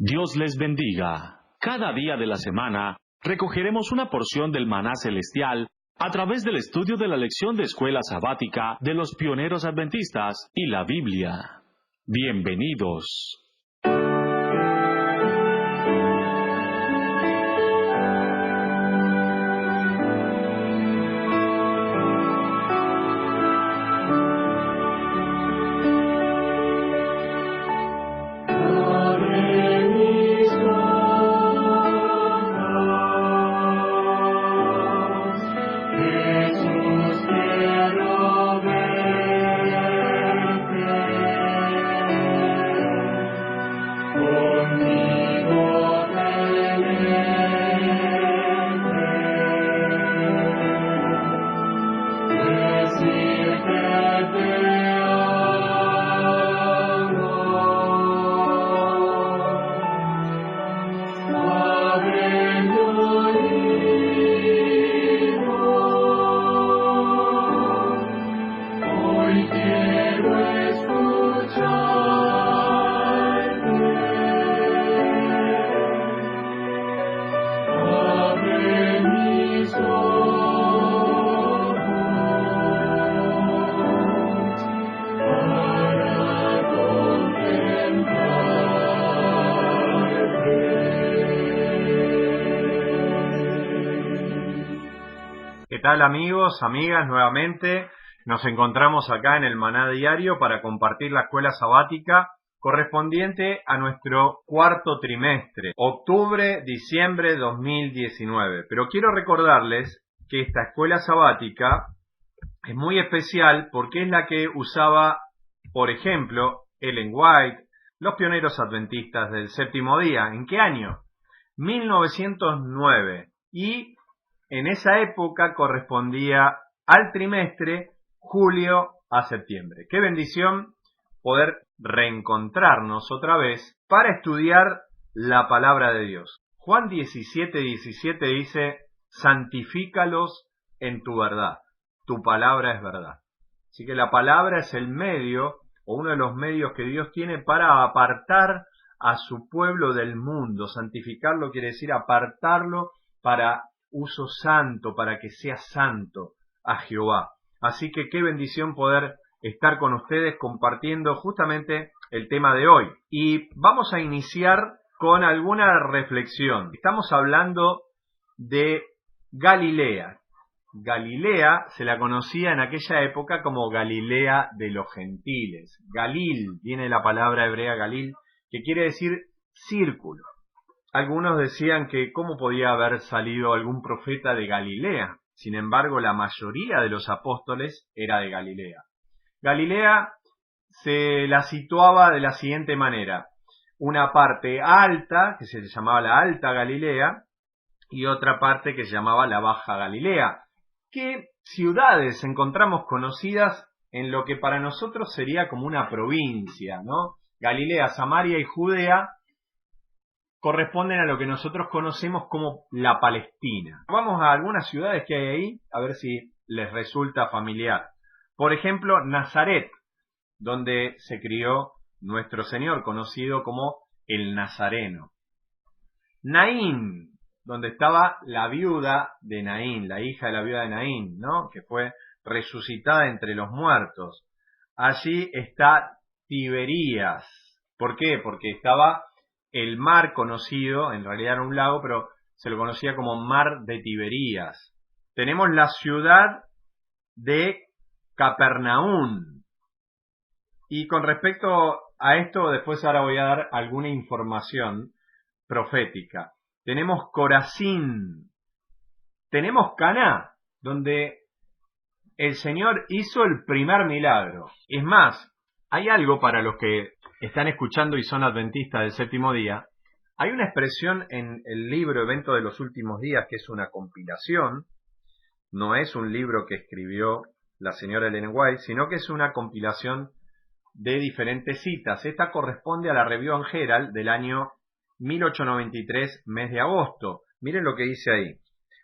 Dios les bendiga. Cada día de la semana recogeremos una porción del maná celestial a través del estudio de la lección de escuela sabática de los pioneros adventistas y la Biblia. Bienvenidos. ¿Qué tal, amigos, amigas? Nuevamente nos encontramos acá en el Maná Diario para compartir la escuela sabática correspondiente a nuestro cuarto trimestre, octubre-diciembre 2019. Pero quiero recordarles que esta escuela sabática es muy especial porque es la que usaba, por ejemplo, Ellen White, los pioneros adventistas del séptimo día. ¿En qué año? 1909. Y en esa época correspondía al trimestre julio a septiembre. Qué bendición poder reencontrarnos otra vez para estudiar la palabra de Dios. Juan 17:17 dice: santifícalos en tu verdad, tu palabra es verdad. Así que la palabra es el medio, o uno de los medios que Dios tiene para apartar a su pueblo del mundo. Santificarlo quiere decir apartarlo para uso santo, para que sea santo a Jehová. Así que qué bendición poder estar con ustedes compartiendo justamente el tema de hoy. Y vamos a iniciar con alguna reflexión. Estamos hablando de Galilea. Galilea se la conocía en aquella época como Galilea de los gentiles. Galil, viene la palabra hebrea Galil, que quiere decir círculo. Algunos decían que cómo podía haber salido algún profeta de Galilea. Sin embargo, la mayoría de los apóstoles era de Galilea. Galilea se la situaba de la siguiente manera: una parte alta, que se llamaba la Alta Galilea, y otra parte que se llamaba la Baja Galilea. ¿Qué ciudades encontramos conocidas en lo que para nosotros sería como una provincia, ¿no? Galilea, Samaria y Judea corresponden a lo que nosotros conocemos como la Palestina. Vamos a algunas ciudades que hay ahí, a ver si les resulta familiar. Por ejemplo, Nazaret, donde se crió nuestro Señor, conocido como el Nazareno. Naín, donde estaba la viuda de Naín, la hija de la viuda de Naín, ¿no? Que fue resucitada entre los muertos. Allí está Tiberías. ¿Por qué? Porque estaba el mar conocido, en realidad era un lago, pero se lo conocía como Mar de Tiberías. Tenemos la ciudad de Capernaum. Y con respecto a esto, después ahora voy a dar alguna información profética. Tenemos Corazín. Tenemos Caná, donde el Señor hizo el primer milagro. Es más, hay algo para los que están escuchando y son adventistas del séptimo día. Hay una expresión en el libro Evento de los Últimos Días, que es una compilación. No es un libro que escribió la señora Ellen White, sino que es una compilación de diferentes citas. Esta corresponde a la Review and Herald del año 1893, mes de agosto. Miren lo que dice ahí.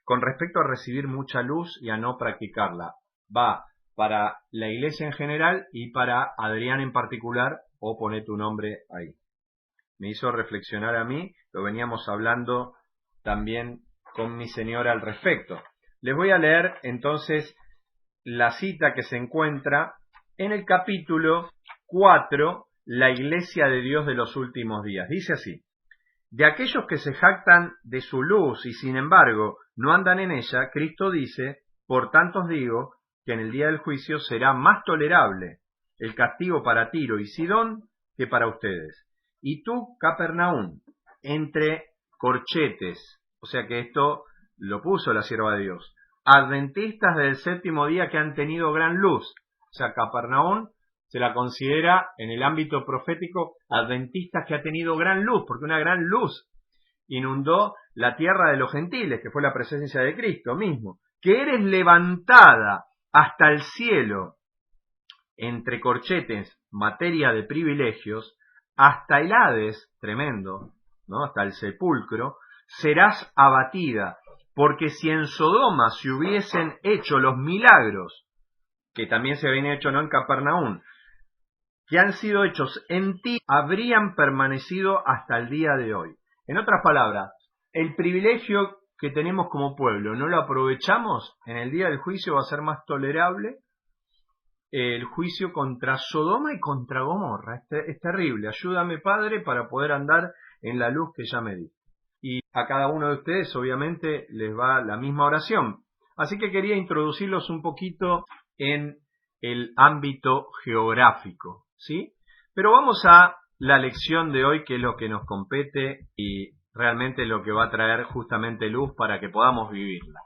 Con respecto a recibir mucha luz y a no practicarla, va para la iglesia en general y para Adrián en particular, o poné tu nombre ahí. me hizo reflexionar a mí, lo veníamos hablando también con mi señora al respecto. Les voy a leer entonces la cita que se encuentra en el capítulo 4, la Iglesia de Dios de los últimos días. Dice así: de aquellos que se jactan de su luz y sin embargo no andan en ella, Cristo dice: por tanto os digo que en el día del juicio será más tolerable el castigo para Tiro y Sidón que para ustedes. Y tú, Capernaum, entre corchetes, o sea que esto lo puso la sierva de Dios, adventistas del séptimo día que han tenido gran luz. O sea, Capernaum se la considera en el ámbito profético adventistas que ha tenido gran luz, porque una gran luz inundó la tierra de los gentiles, que fue la presencia de Cristo mismo. Que eres levantada hasta el cielo, entre corchetes, materia de privilegios, hasta el Hades, tremendo, ¿no? Hasta el sepulcro, serás abatida, porque si en Sodoma se hubiesen hecho los milagros, que también se habían hecho no en Capernaum, que han sido hechos en ti, habrían permanecido hasta el día de hoy. En otras palabras, el privilegio que tenemos como pueblo, ¿no lo aprovechamos? En el día del juicio va a ser más tolerable el juicio contra Sodoma y contra Gomorra. Es terrible. Ayúdame, Padre, para poder andar en la luz que ya me di. Y a cada uno de ustedes, obviamente, les va la misma oración. Así que quería introducirlos un poquito en el ámbito geográfico, ¿sí? Pero vamos a la lección de hoy, que es lo que nos compete y realmente lo que va a traer justamente luz para que podamos vivirla.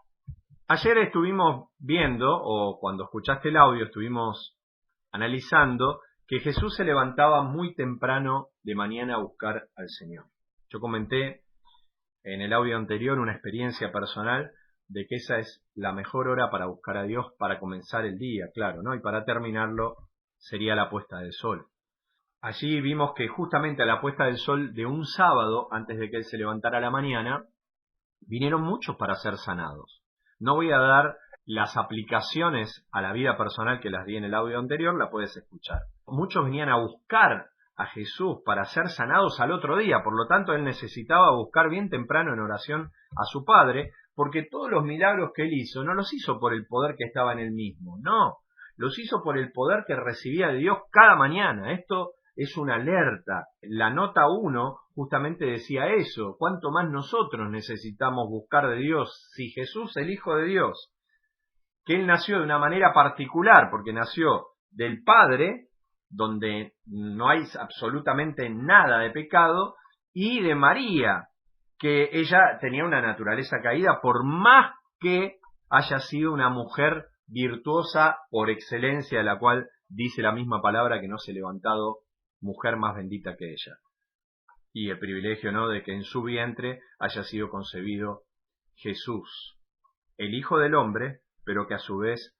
Ayer estuvimos viendo, o cuando escuchaste el audio estuvimos analizando, que Jesús se levantaba muy temprano de mañana a buscar al Señor. Yo comenté en el audio anterior una experiencia personal de que esa es la mejor hora para buscar a Dios para comenzar el día, claro, ¿no? Y para terminarlo sería la puesta del sol. Allí vimos que justamente a la puesta del sol de un sábado, antes de que Él se levantara a la mañana, vinieron muchos para ser sanados. No voy a dar las aplicaciones a la vida personal que las di en el audio anterior, la puedes escuchar. Muchos venían a buscar a Jesús para ser sanados al otro día, por lo tanto Él necesitaba buscar bien temprano en oración a su Padre, porque todos los milagros que Él hizo no los hizo por el poder que estaba en Él mismo, no, los hizo por el poder que recibía de Dios cada mañana. Esto es una alerta. La nota 1 justamente decía eso. ¿Cuánto más nosotros necesitamos buscar de Dios? Si Jesús, el Hijo de Dios, que Él nació de una manera particular, porque nació del Padre, donde no hay absolutamente nada de pecado, y de María, que ella tenía una naturaleza caída, por más que haya sido una mujer virtuosa por excelencia, de la cual dice la misma palabra que no se ha levantado mujer más bendita que ella. Y el privilegio, ¿no?, de que en su vientre haya sido concebido Jesús, el Hijo del Hombre, pero que a su vez,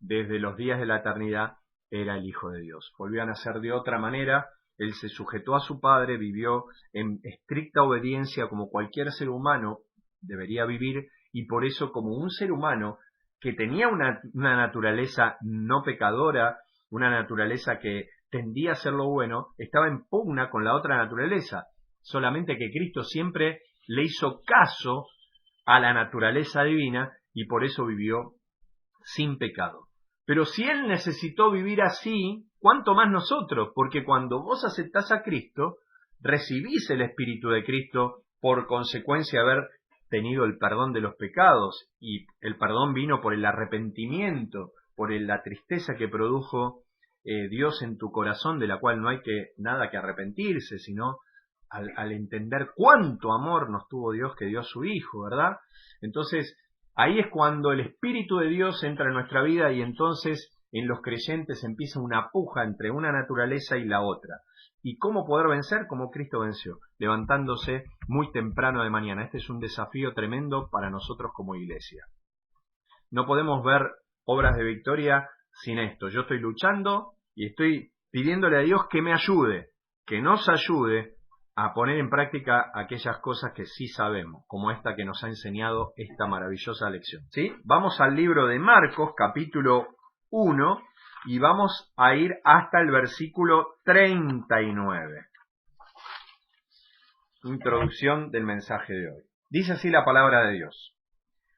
desde los días de la eternidad, era el Hijo de Dios. Volvió a nacer de otra manera. Él se sujetó a su Padre, vivió en estricta obediencia como cualquier ser humano debería vivir, y por eso, como un ser humano que tenía una naturaleza no pecadora, una naturaleza que tendía a hacer lo bueno, estaba en pugna con la otra naturaleza. Solamente que Cristo siempre le hizo caso a la naturaleza divina y por eso vivió sin pecado. Pero si Él necesitó vivir así, ¿cuánto más nosotros? Porque cuando vos aceptás a Cristo, recibís el Espíritu de Cristo, por consecuencia de haber tenido el perdón de los pecados, y el perdón vino por el arrepentimiento, por la tristeza que produjo Dios en tu corazón, de la cual no hay nada que arrepentirse, sino al entender cuánto amor nos tuvo Dios, que dio a su Hijo, ¿verdad? Entonces, ahí es cuando el Espíritu de Dios entra en nuestra vida, y entonces en los creyentes empieza una puja entre una naturaleza y la otra. ¿Y cómo poder vencer? Como Cristo venció, levantándose muy temprano de mañana. Este es un desafío tremendo para nosotros como iglesia. No podemos ver obras de victoria sin esto. Yo estoy luchando y estoy pidiéndole a Dios que me ayude, que nos ayude a poner en práctica aquellas cosas que sí sabemos, como esta que nos ha enseñado esta maravillosa lección. ¿Sí? Vamos al libro de Marcos, capítulo 1, y vamos a ir hasta el versículo 39. introducción del mensaje de hoy. Dice así la palabra de Dios.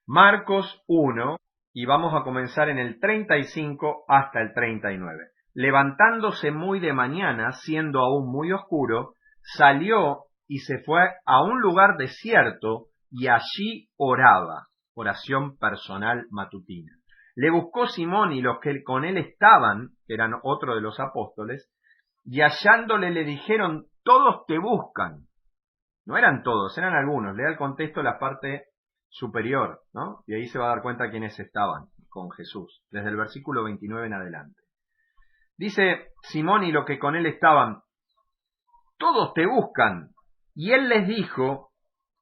Marcos 1, y vamos a comenzar en el 35 hasta el 39. Levantándose muy de mañana, siendo aún muy oscuro, salió y se fue a un lugar desierto y allí oraba. Oración personal matutina. Le buscó Simón y los que con él estaban, que eran otro de los apóstoles, y hallándole le dijeron, todos te buscan. No eran todos, eran algunos. Lea el contexto, la parte superior, ¿no? Y ahí se va a dar cuenta quiénes estaban con Jesús, desde el versículo 29 en adelante. Dice Simón y los que con él estaban, todos te buscan. Y él les dijo,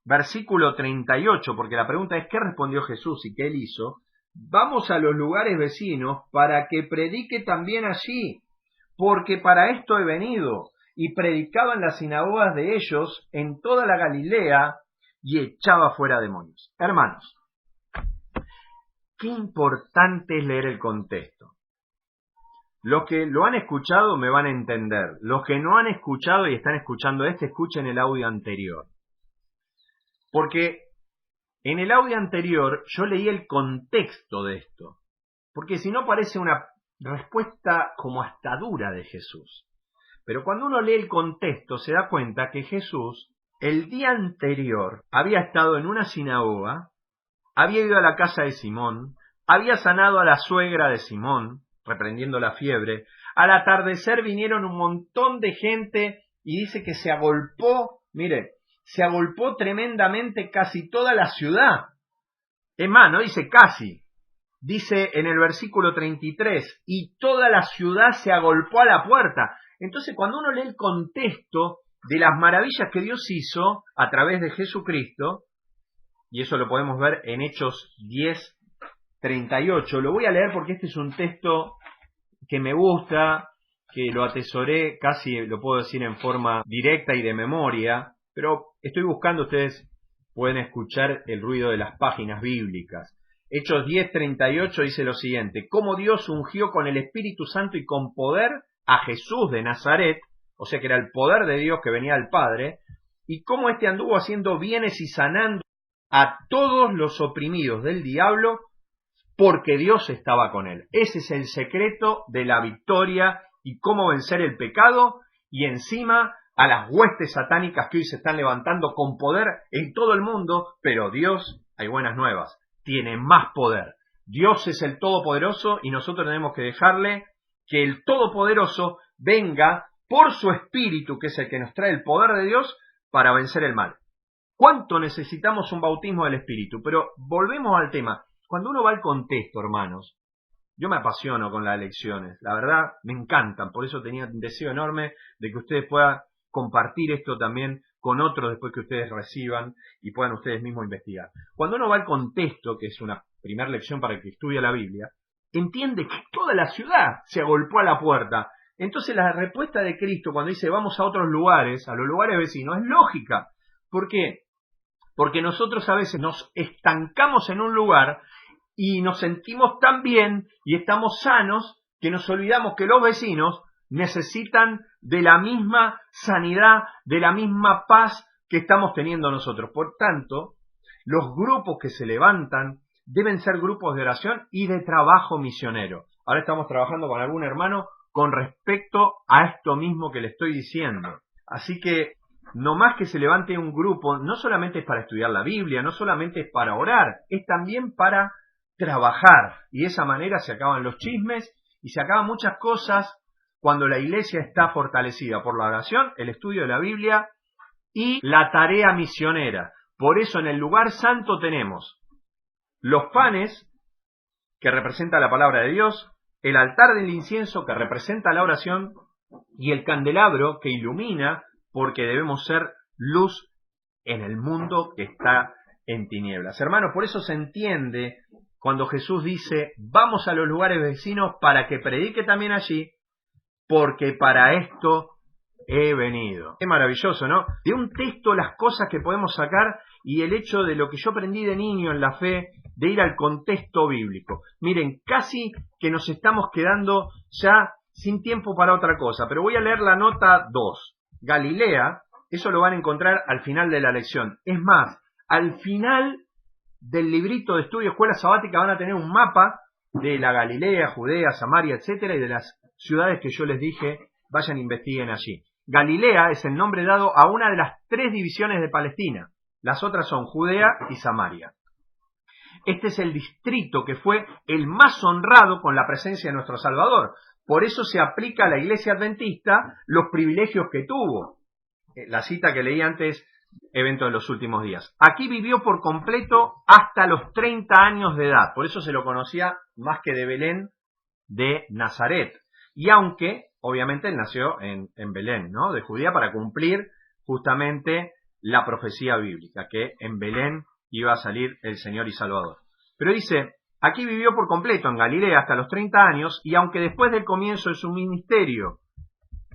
versículo 38, porque la pregunta es, ¿qué respondió Jesús y qué él hizo? Vamos a los lugares vecinos para que predique también allí, porque para esto he venido. Y predicaba en las sinagogas de ellos en toda la Galilea y echaba fuera demonios. Hermanos, qué importante es leer el contexto. Los que lo han escuchado me van a entender. Los que no han escuchado y están escuchando escuchen el audio anterior. Porque en el audio anterior yo leí el contexto de esto. Porque si no parece una respuesta como hasta dura de Jesús. Pero cuando uno lee el contexto se da cuenta que Jesús el día anterior había estado en una sinagoga, había ido a la casa de Simón, había sanado a la suegra de Simón, reprendiendo la fiebre. Al atardecer vinieron un montón de gente y dice que se agolpó, mire, se agolpó tremendamente casi toda la ciudad. Es más, no dice casi, dice en el versículo 33, y toda la ciudad se agolpó a la puerta. Entonces, cuando uno lee el contexto de las maravillas que Dios hizo a través de Jesucristo, y eso lo podemos ver en Hechos 10:38, lo voy a leer porque este es un texto que me gusta, que lo atesoré, casi lo puedo decir en forma directa y de memoria, pero estoy buscando, ustedes pueden escuchar el ruido de las páginas bíblicas. Hechos 10:38 dice lo siguiente: cómo Dios ungió con el Espíritu Santo y con poder a Jesús de Nazaret, o sea que era el poder de Dios que venía del Padre, y cómo éste anduvo haciendo bienes y sanando a todos los oprimidos del diablo, porque Dios estaba con él. Ese es el secreto de la victoria y cómo vencer el pecado y encima a las huestes satánicas que hoy se están levantando con poder en todo el mundo, pero Dios, hay buenas nuevas, tiene más poder. Dios es el Todopoderoso y nosotros tenemos que dejarle que el Todopoderoso venga por su Espíritu, que es el que nos trae el poder de Dios, para vencer el mal. ¿Cuánto necesitamos un bautismo del Espíritu? Pero volvemos al tema. Cuando uno va al contexto, hermanos, yo me apasiono con las lecciones. La verdad, me encantan. Por eso tenía un deseo enorme de que ustedes puedan compartir esto también con otros después que ustedes reciban y puedan ustedes mismos investigar. Cuando uno va al contexto, que es una primera lección para el que estudia la Biblia, entiende que toda la ciudad se agolpó a la puerta. Entonces la respuesta de Cristo cuando dice vamos a otros lugares, a los lugares vecinos, es lógica. ¿Por qué? Porque nosotros a veces nos estancamos en un lugar y nos sentimos tan bien y estamos sanos que nos olvidamos que los vecinos necesitan de la misma sanidad, de la misma paz que estamos teniendo nosotros. Por tanto, los grupos que se levantan deben ser grupos de oración y de trabajo misionero. Ahora estamos trabajando con algún hermano con respecto a esto mismo que le estoy diciendo. Así que no más que se levante un grupo, no solamente es para estudiar la Biblia, no solamente es para orar, es también para trabajar. Y de esa manera se acaban los chismes y se acaban muchas cosas cuando la iglesia está fortalecida por la oración, el estudio de la Biblia y la tarea misionera. Por eso en el lugar santo tenemos los panes, que representa la palabra de Dios, el altar del incienso, que representa la oración, y el candelabro, que ilumina, porque debemos ser luz en el mundo que está en tinieblas. Hermanos, por eso se entiende cuando Jesús dice, vamos a los lugares vecinos para que predique también allí, porque para esto he venido. Qué maravilloso, ¿no? De un texto las cosas que podemos sacar y el hecho de lo que yo aprendí de niño en la fe, de ir al contexto bíblico. Miren, casi que nos estamos quedando ya sin tiempo para otra cosa, pero voy a leer la nota 2. Galilea Eso lo van a encontrar al final de la lección. Es más, al final del librito de estudio Escuela Sabática van a tener un mapa de la Galilea, Judea, Samaria, etcétera, y de las ciudades que yo les dije, vayan e investiguen allí. Galilea es el nombre dado a una de las 3 divisiones de Palestina. Las otras son Judea y Samaria. Este es el distrito que fue el más honrado con la presencia de nuestro Salvador. Por eso se aplica a la Iglesia Adventista los privilegios que tuvo. La cita que leí antes, evento de los últimos días. Aquí vivió por completo hasta los 30 años de edad. Por eso se lo conocía más que de Belén, de Nazaret. Y aunque, obviamente, él nació en Belén, ¿no? De Judea, para cumplir justamente la profecía bíblica, que en Belén iba a salir el Señor y Salvador. Pero dice, aquí vivió por completo en Galilea hasta los 30 años, y aunque después del comienzo de su ministerio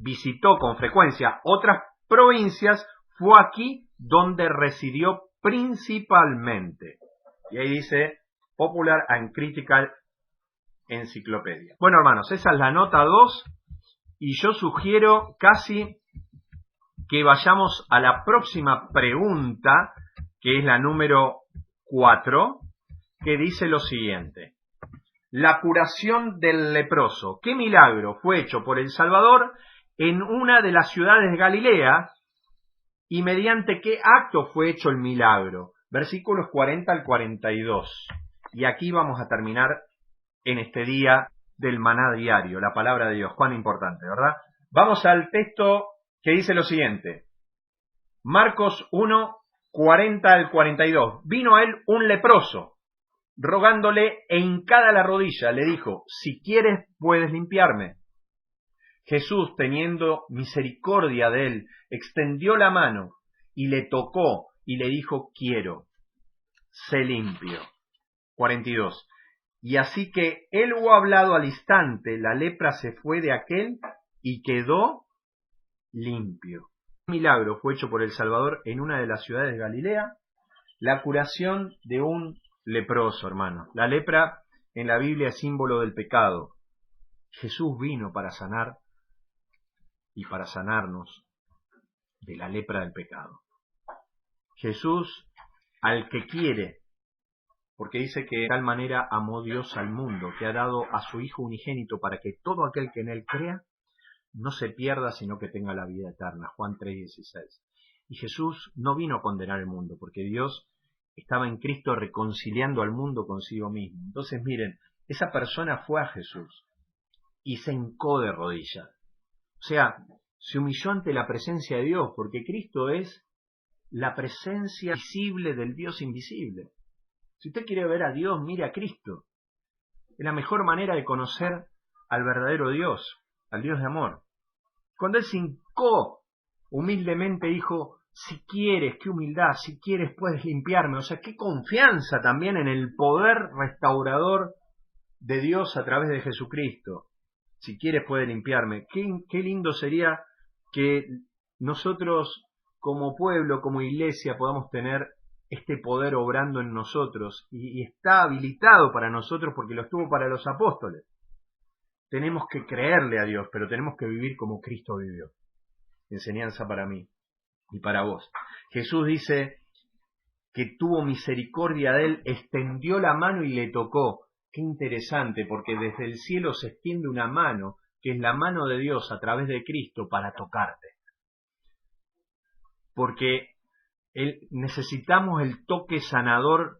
visitó con frecuencia otras provincias, fue aquí donde residió principalmente. Y ahí dice Popular and Critical Encyclopedia. Bueno, hermanos, esa es la nota 2, y yo sugiero casi que vayamos a la próxima pregunta, que es la número 4, que dice lo siguiente. La curación del leproso. ¿Qué milagro fue hecho por el Salvador en una de las ciudades de Galilea y mediante qué acto fue hecho el milagro? Versículos 40 al 42. Y aquí vamos a terminar en este día del maná diario, la palabra de Dios. Cuán importante, ¿verdad? Vamos al texto que dice lo siguiente. Marcos 1, 40 al 42. Vino a él un leproso, rogándole e hincada la rodilla, le dijo, si quieres puedes limpiarme. Jesús, teniendo misericordia de él, extendió la mano y le tocó y le dijo, quiero, sé limpio. 42. Y así que él hubo hablado al instante, la lepra se fue de aquel y quedó limpio. Un milagro fue hecho por el Salvador en una de las ciudades de Galilea, la curación de un leproso, hermano. La lepra en la Biblia es símbolo del pecado. Jesús vino para sanar y para sanarnos de la lepra del pecado. Jesús, al que quiere, porque dice que de tal manera amó Dios al mundo, que ha dado a su Hijo unigénito para que todo aquel que en él crea no se pierda, sino que tenga la vida eterna. Juan 3:16. Y Jesús no vino a condenar el mundo, porque Dios estaba en Cristo reconciliando al mundo consigo mismo. Entonces, miren, esa persona fue a Jesús y se hincó de rodillas. O sea, se humilló ante la presencia de Dios, porque Cristo es la presencia visible del Dios invisible. Si usted quiere ver a Dios, mire a Cristo. Es la mejor manera de conocer al verdadero Dios, al Dios de amor. Cuando él se hincó, humildemente dijo, si quieres, qué humildad, si quieres puedes limpiarme. O sea, qué confianza también en el poder restaurador de Dios a través de Jesucristo. Si quieres puedes limpiarme. Qué lindo sería que nosotros como pueblo, como iglesia, podamos tener este poder obrando en nosotros. Y está habilitado para nosotros porque lo estuvo para los apóstoles. Tenemos que creerle a Dios, pero tenemos que vivir como Cristo vivió. Enseñanza para mí y para vos. Jesús dice que tuvo misericordia de él, extendió la mano y le tocó. Qué interesante, porque desde el cielo se extiende una mano, que es la mano de Dios a través de Cristo para tocarte. Porque necesitamos el toque sanador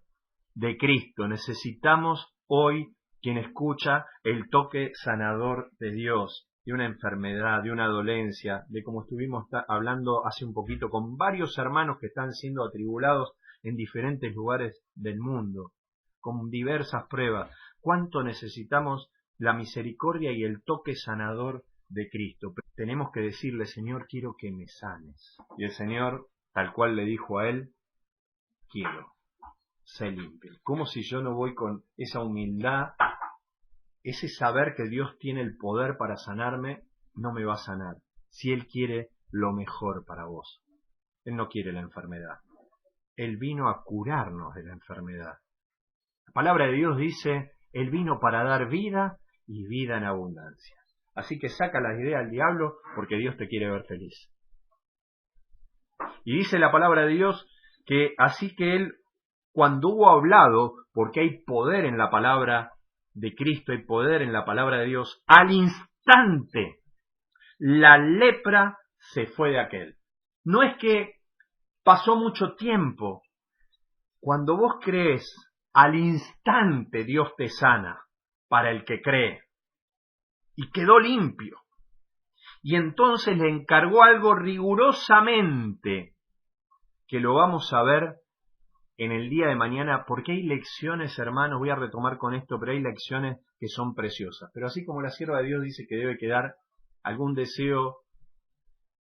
de Cristo, necesitamos hoy, quien escucha, el toque sanador de Dios, de una enfermedad, de una dolencia, de como estuvimos hablando hace un poquito con varios hermanos que están siendo atribulados en diferentes lugares del mundo, con diversas pruebas. ¿Cuánto necesitamos la misericordia y el toque sanador de Cristo? Tenemos que decirle, Señor, quiero que me sanes. Y el Señor, tal cual le dijo a él, quiero, sé limpio. Como si yo no voy con esa humildad, ese saber que Dios tiene el poder para sanarme, no me va a sanar. Si Él quiere lo mejor para vos. Él no quiere la enfermedad. Él vino a curarnos de la enfermedad. La palabra de Dios dice, Él vino para dar vida y vida en abundancia. Así que saca las ideas al diablo porque Dios te quiere ver feliz. Y dice la palabra de Dios que así que Él, cuando hubo hablado, porque hay poder en la palabra de Cristo, hay poder en la palabra de Dios, al instante la lepra se fue de aquel. No es que pasó mucho tiempo. Cuando vos crees, al instante Dios te sana para el que cree. Y quedó limpio. Y entonces le encargó algo rigurosamente, que lo vamos a ver en el día de mañana, porque hay lecciones, hermanos, voy a retomar con esto, pero hay lecciones que son preciosas. Pero así como la sierva de Dios dice que debe quedar algún deseo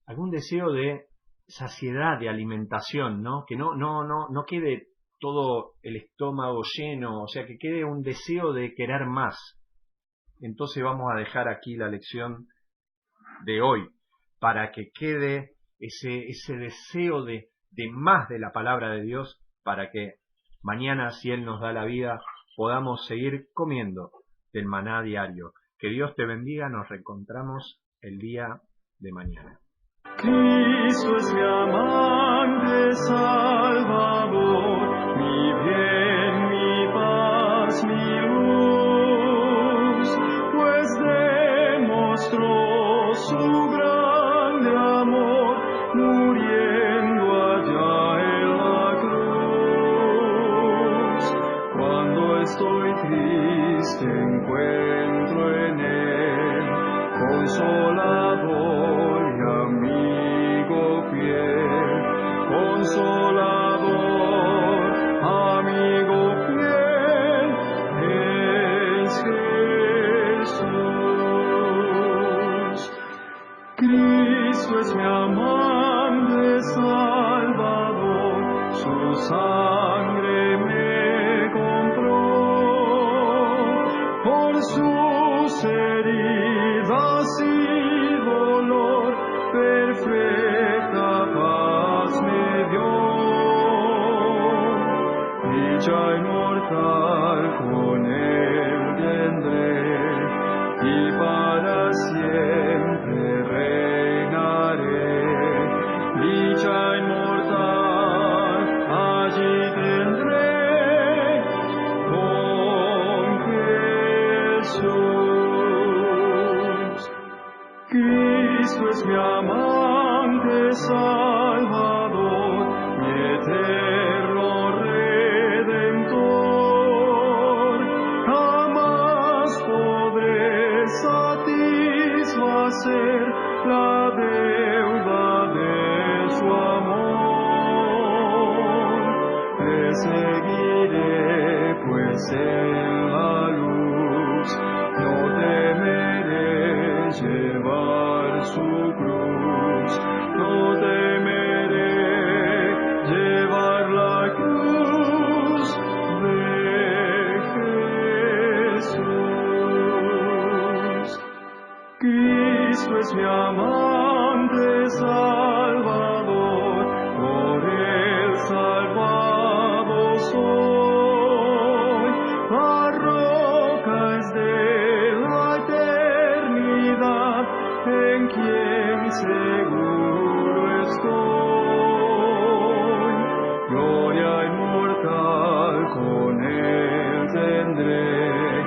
de saciedad, de alimentación, ¿no? Que no quede todo el estómago lleno, o sea, que quede un deseo de querer más. Entonces vamos a dejar aquí la lección de hoy, para que quede ese deseo de más de la palabra de Dios, para que mañana, si Él nos da la vida, podamos seguir comiendo del maná diario. Que Dios te bendiga, nos reencontramos el día de mañana. Cristo es mi amante Salvador, mi bien, mi paz, mi luz, pues demostró su grande amor, muriendo allá en la cruz. Cuando estoy triste encuentro en Él consolador y amigo fiel, consolador, amigo fiel, es Jesús. Cristo es mi amante Salvador, su sangre me compró, por sus heridas y dolor, perfecta paz me dio. Dicha inmortal con Él tendré, y para siempre reinaré. Dicha inmortal allí tendré con Jesús. Cristo es mi amante Salvador, mi eterno Redentor. Jamás podré satisfacer la deuda de su amor. Le seguiré, pues en la luz no temeré llevar su cruz, no temeré llevar la cruz de Jesús. Cristo es mi amante Salvador, por Él salvado soy. La roca es de la eternidad, en quien seguro estoy. Gloria inmortal con Él tendré,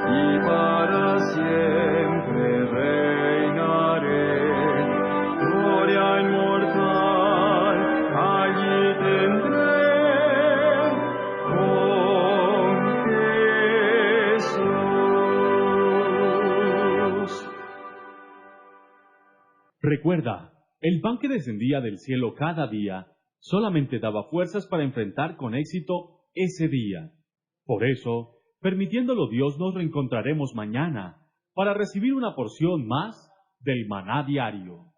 y para siempre reinaré. Gloria inmortal allí tendré con Jesús. Recuerda, el pan que descendía del cielo cada día solamente daba fuerzas para enfrentar con éxito ese día. Por eso, permitiéndolo Dios, nos reencontraremos mañana para recibir una porción más del maná diario.